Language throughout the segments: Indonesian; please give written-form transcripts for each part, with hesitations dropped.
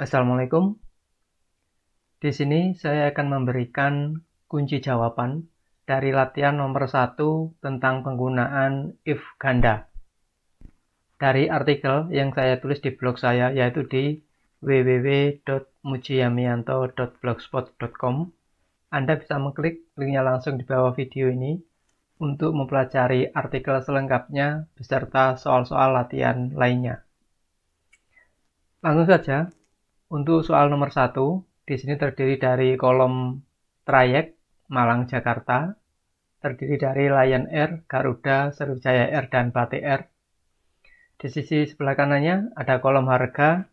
Assalamualaikum. Di sini saya akan memberikan kunci jawaban dari latihan nomor 1 tentang penggunaan if ganda. Dari artikel yang saya tulis di blog saya, yaitu di www.mujiyamianto.blogspot.com. Anda bisa mengklik linknya langsung di bawah video ini untuk mempelajari artikel selengkapnya beserta soal-soal latihan lainnya. Langsung saja. Untuk soal nomor 1, di sini terdiri dari kolom trayek Malang Jakarta, terdiri dari Lion Air, Garuda, Sriwijaya Air, dan Batik Air. Di sisi sebelah kanannya ada kolom harga,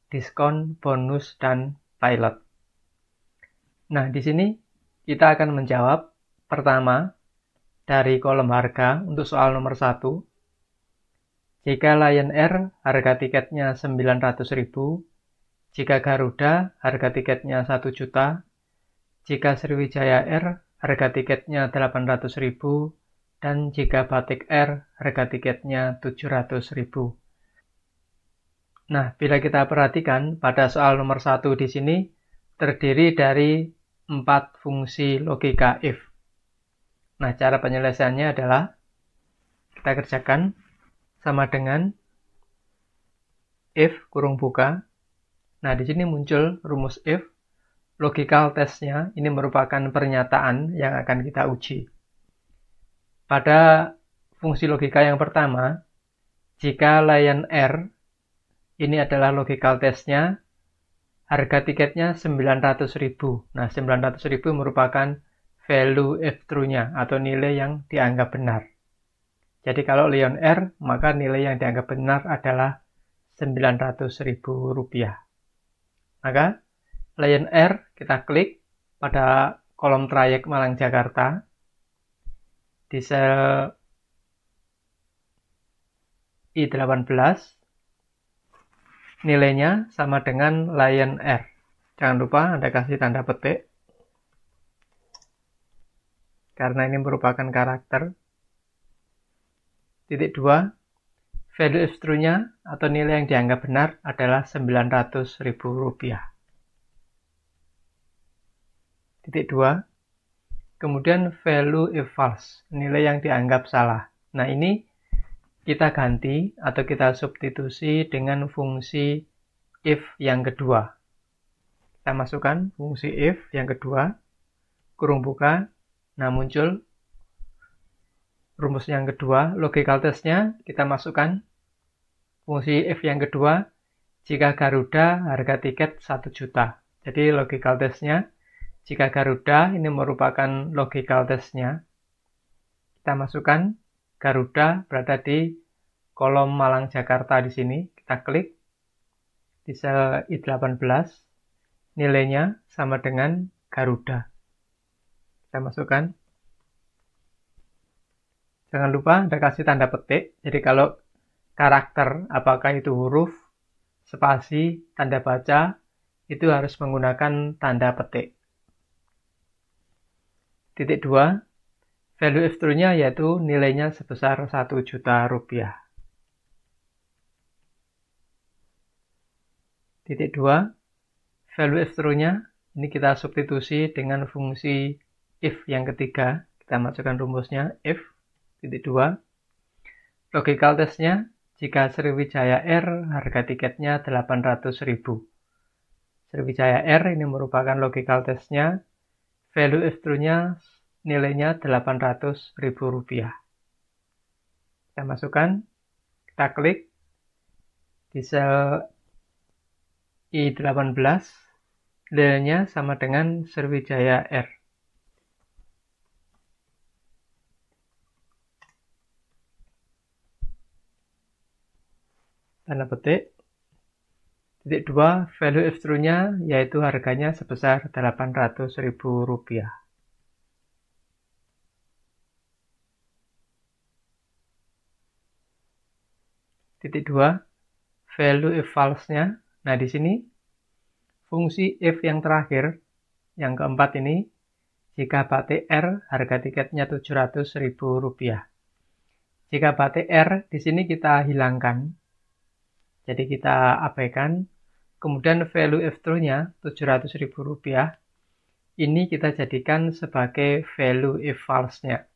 diskon, bonus, dan pilot. Nah, di sini kita akan menjawab pertama dari kolom harga untuk soal nomor 1. Jika Lion Air harga tiketnya 900.000, jika Garuda, harga tiketnya 1 juta. Jika Sriwijaya Air, harga tiketnya 800.000. Dan jika Batik Air, harga tiketnya 700.000. Nah, bila kita perhatikan pada soal nomor 1 di sini, terdiri dari 4 fungsi logika if. Nah, cara penyelesaiannya adalah kita kerjakan sama dengan if kurung buka. Nah, di sini muncul rumus if. Logical testnya ini merupakan pernyataan yang akan kita uji. Pada fungsi logika yang pertama, jika Lion Air, ini adalah logical testnya, harga tiketnya 900.000. Nah, 900.000 merupakan value if true-nya atau nilai yang dianggap benar. Jadi kalau Lion Air, maka nilai yang dianggap benar adalah 900.000 rupiah. Maka Lion Air kita klik pada kolom trayek Malang Jakarta di sel I18, nilainya sama dengan Lion Air. Jangan lupa Anda kasih tanda petik karena ini merupakan karakter. Titik 2, value if true-nya atau nilai yang dianggap benar adalah 900.000 rupiah. Titik 2, kemudian value if false, nilai yang dianggap salah. Nah, ini kita ganti atau kita substitusi dengan fungsi if yang kedua. Kita masukkan fungsi if yang kedua, kurung buka. Nah, muncul rumus yang kedua, logical testnya kita masukkan fungsi if yang kedua, jika Garuda harga tiket 1 juta. Jadi logical testnya, jika Garuda ini merupakan logical testnya, kita masukkan Garuda berada di kolom Malang Jakarta di sini. Kita klik di sel I18, nilainya sama dengan Garuda. Kita masukkan. Jangan lupa Anda kasih tanda petik. Jadi kalau karakter, apakah itu huruf, spasi, tanda baca, itu harus menggunakan tanda petik. Titik 2, value if true-nya yaitu nilainya sebesar 1 juta rupiah. Titik 2, value if true-nya ini kita substitusi dengan fungsi if yang ketiga. Kita masukkan rumusnya if. Titik 2, logical testnya, jika Sriwijaya Air harga tiketnya 800.000. Sriwijaya Air ini merupakan logical testnya, value if true-nya nilainya 800.000 rupiah. Kita masukkan, kita klik di sel I18, nilainya sama dengan Sriwijaya Air. Tanda petik. Titik 2, value if true-nya yaitu harganya sebesar 800.000 rupiah. Titik 2, value if false-nya. Nah, di sini fungsi if yang terakhir, yang keempat ini, jika Batik Air harga tiketnya 700.000 rupiah. Jika Batik Air di sini kita hilangkan, jadi kita abaikan, Kemudian value if true-nya Rp700.000. Ini kita jadikan sebagai value if false-nya.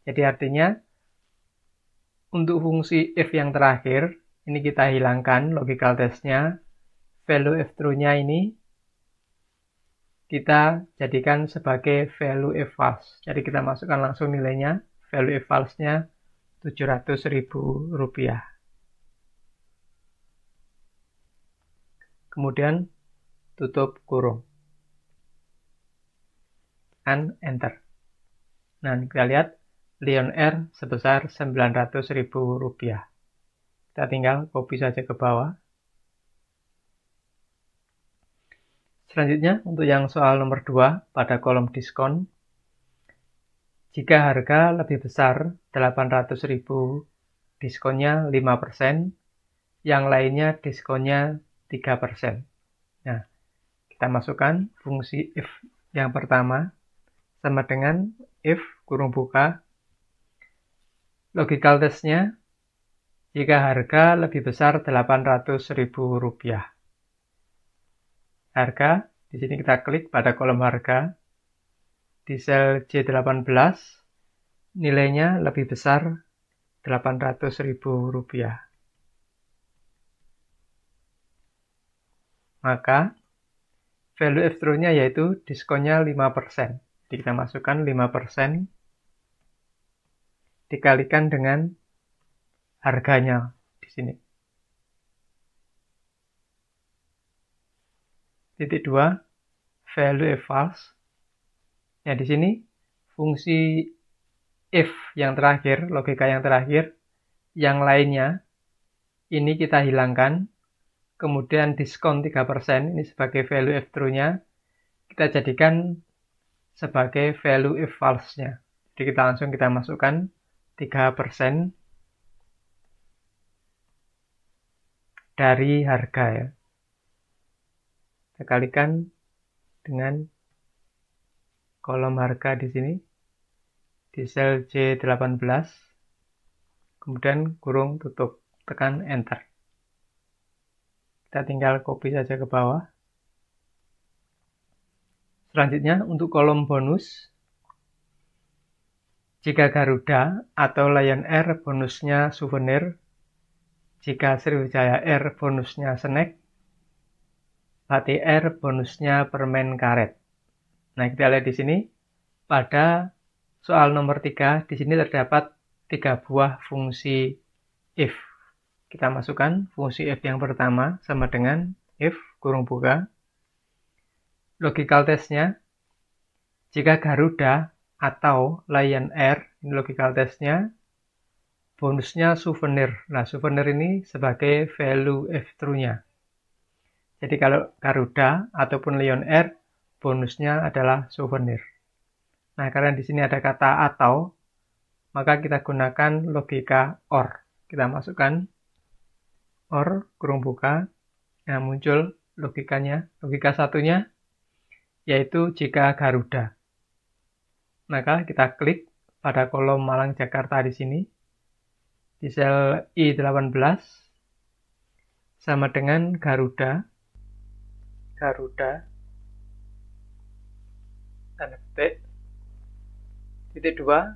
Jadi artinya untuk fungsi if yang terakhir, ini kita hilangkan logical test-nya. Value if true-nya ini kita jadikan sebagai value if false. Jadi kita masukkan langsung nilainya. Value if false-nya Rp700.000. Kemudian tutup kurung. Dan enter. Nah, kita lihat Lion Air sebesar Rp900.000. Kita tinggal copy saja ke bawah. Selanjutnya, untuk yang soal nomor 2 pada kolom diskon, jika harga lebih besar 800.000, diskonnya 5%, yang lainnya diskonnya 3%. Nah, kita masukkan fungsi if yang pertama sama dengan if kurung buka. Logical test-nya, jika harga lebih besar Rp800.000. Harga, di sini kita klik pada kolom harga. Di sel J18, nilainya lebih besar Rp800.000. Maka value if true-nya yaitu diskonnya 5%. Jadi kita masukkan 5% dikalikan dengan harganya di sini. Titik 2, value if false. Ya, di sini fungsi if yang terakhir, logika yang terakhir, yang lainnya ini kita hilangkan. Kemudian diskon 3%, ini sebagai value if true-nya, kita jadikan sebagai value if false-nya. Jadi kita masukkan 3% dari harga ya. Kita kalikan dengan kolom harga di sini, di sel J18, kemudian kurung tutup, tekan enter. Kita tinggal copy saja ke bawah. Selanjutnya untuk kolom bonus, jika Garuda atau Lion Air bonusnya souvenir, jika Sriwijaya Air bonusnya snack, BTR bonusnya permen karet. Nah, kita lihat di sini pada soal nomor 3, di sini terdapat 3 buah fungsi if. Kita masukkan fungsi if yang pertama sama dengan if kurung buka. Logical test-nya, jika Garuda atau Lion Air, ini logical test-nya, bonusnya souvenir. Nah, souvenir ini sebagai value if true-nya. Jadi kalau Garuda ataupun Lion Air, bonusnya adalah souvenir. Nah, karena di sini ada kata atau, maka kita gunakan logika OR. Kita masukkan OR kurung buka. Nah, muncul logikanya. Logika satunya yaitu jika Garuda. Maka kita klik pada kolom Malang Jakarta di sini. Di sel I18 sama dengan Garuda. Garuda. Tanda petik. Titik 2.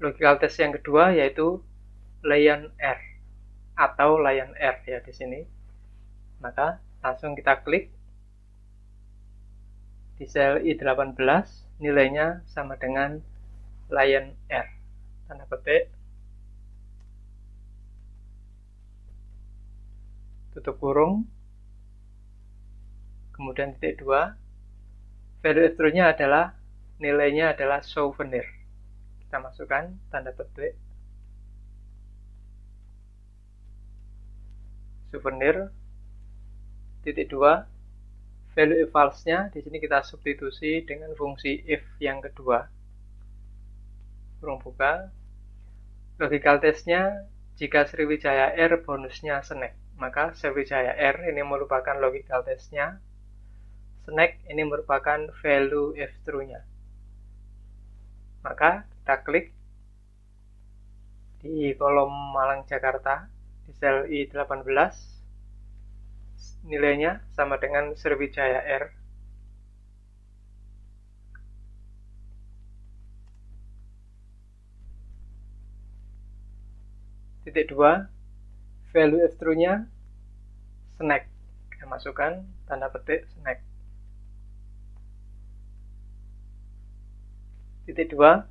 Logical test yang kedua yaitu Lion Air atau Lion Air ya di sini. Maka langsung kita klik di sel I18, nilainya sama dengan Lion Air. Tanda petik. Tutup kurung. Kemudian titik 2. Value if true-nya adalah nilainya adalah souvenir. Kita masukkan tanda petik. Souvenir. Titik 2. Value if false-nya di sini kita substitusi dengan fungsi if yang kedua. Kurung buka. Logical test-nya, jika Sriwijaya Air bonusnya snack, maka Sriwijaya Air ini merupakan logical test-nya. Snack ini merupakan value if true-nya. Maka kita klik di kolom Malang Jakarta, di sel I18, nilainya sama dengan Sriwijaya R. Titik 2, value F-true-nya snack. Kita masukkan tanda petik snack. Titik 2,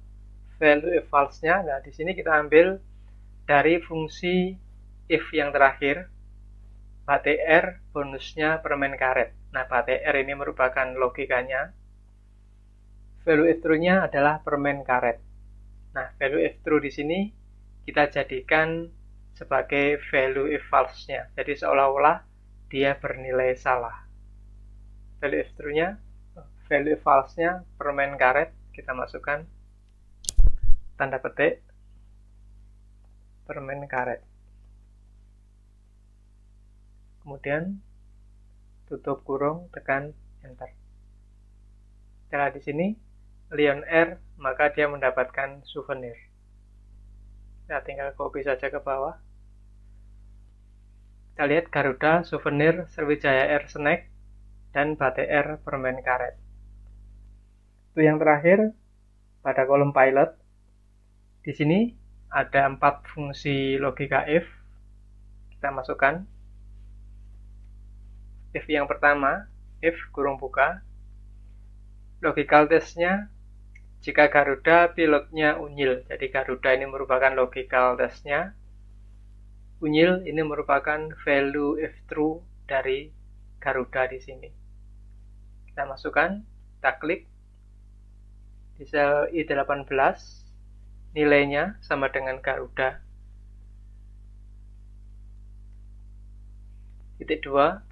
value if false-nya. Nah, di sini kita ambil dari fungsi if yang terakhir, BTR bonusnya permen karet. Nah, BTR ini merupakan logikanya. Value if true-nya adalah permen karet. Nah, value if true di sini kita jadikan sebagai value if false-nya. Jadi seolah-olah dia bernilai salah. Value if true-nya, value if false-nya permen karet, kita masukkan tanda petik permen karet. Kemudian tutup kurung, tekan enter. Setelah di sini Lion Air, maka dia mendapatkan souvenir. Nah, tinggal copy saja ke bawah. Kita lihat Garuda, souvenir, Sriwijaya Air snack, dan BTR permen karet. Itu yang terakhir pada kolom pilot. Di sini ada 4 fungsi logika if. Kita masukkan. If yang pertama, if kurung buka. Logical testnya, jika Garuda pilotnya unyil. Jadi Garuda ini merupakan logical testnya. Unyil ini merupakan value if true dari Garuda di sini. Kita masukkan, kita klik di sel I18, nilainya sama dengan Garuda. Titik 2,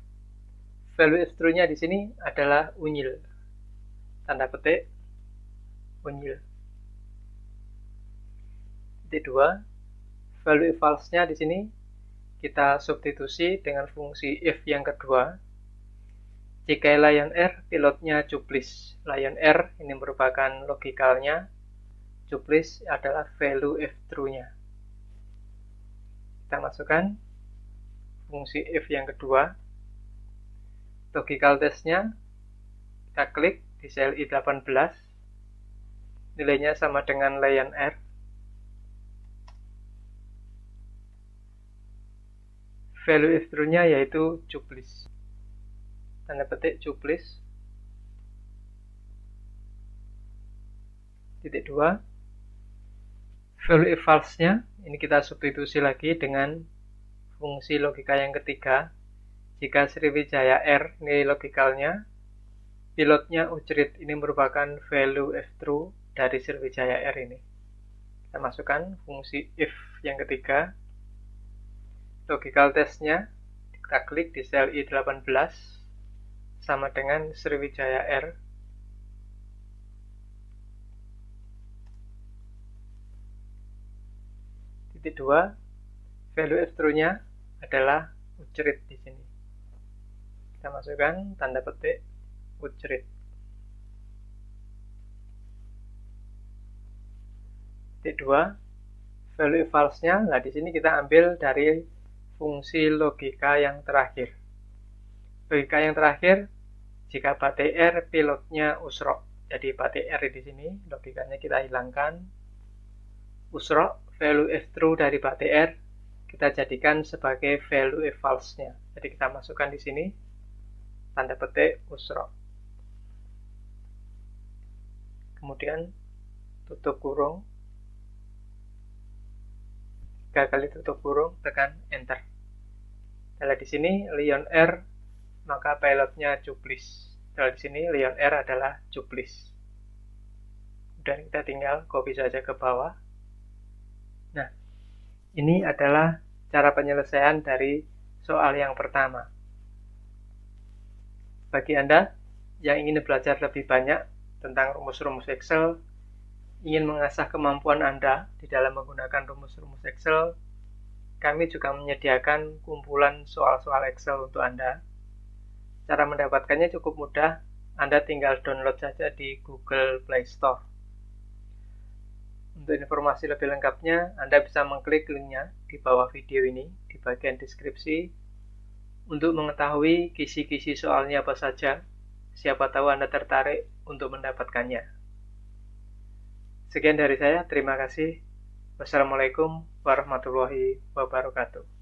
value if true-nya di sini adalah unyil. Tanda petik unyil. Titik 2, value if false-nya di sini kita substitusi dengan fungsi if yang kedua. Jika Lion Air pilotnya Juplis. Lion Air ini merupakan logikalnya. Juplis adalah value if true-nya. Kita masukkan fungsi if yang kedua. Logical test-nya kita klik di sel I18. Nilainya sama dengan Lion Air. Value if true-nya yaitu Juplis. Tanda petik Juplis. Titik 2, value if false-nya ini kita substitusi lagi dengan fungsi logika yang ketiga. Jika Sriwijaya R ini logikalnya, pilotnya Ujrit, ini merupakan value if true dari Sriwijaya R ini. Kita masukkan fungsi if yang ketiga. Logical test-nya kita klik di sel I18 sama dengan Sriwijaya R. Titik 2, value if true-nya adalah Ujrit di sini. Kita masukkan tanda petik Ujrit. Titik 2, value if false-nya, nah di sini kita ambil dari fungsi logika yang terakhir. Logika yang terakhir, jika BTR pilotnya Usro. Jadi BTR di sini logikanya kita hilangkan. Usro, value if true dari BTR kita jadikan sebagai value if false-nya. Jadi kita masukkan di sini tanda petik Usro. Kemudian tutup kurung. 3 kali tutup kurung, tekan enter. Setelah di sini Lion Air, maka pilotnya Juplis. Setelah di sini Lion Air adalah Juplis. Dan kita tinggal copy saja ke bawah. Nah, ini adalah cara penyelesaian dari soal yang pertama. Bagi Anda yang ingin belajar lebih banyak tentang rumus-rumus Excel, ingin mengasah kemampuan Anda di dalam menggunakan rumus-rumus Excel, kami juga menyediakan kumpulan soal-soal Excel untuk Anda. Cara mendapatkannya cukup mudah, Anda tinggal download saja di Google Play Store. Untuk informasi lebih lengkapnya, Anda bisa mengklik linknya di di bawah video ini di bagian deskripsi untuk mengetahui kisi-kisi soalnya apa saja. Siapa tahu Anda tertarik untuk mendapatkannya. Sekian dari saya, terima kasih. Wassalamualaikum warahmatullahi wabarakatuh.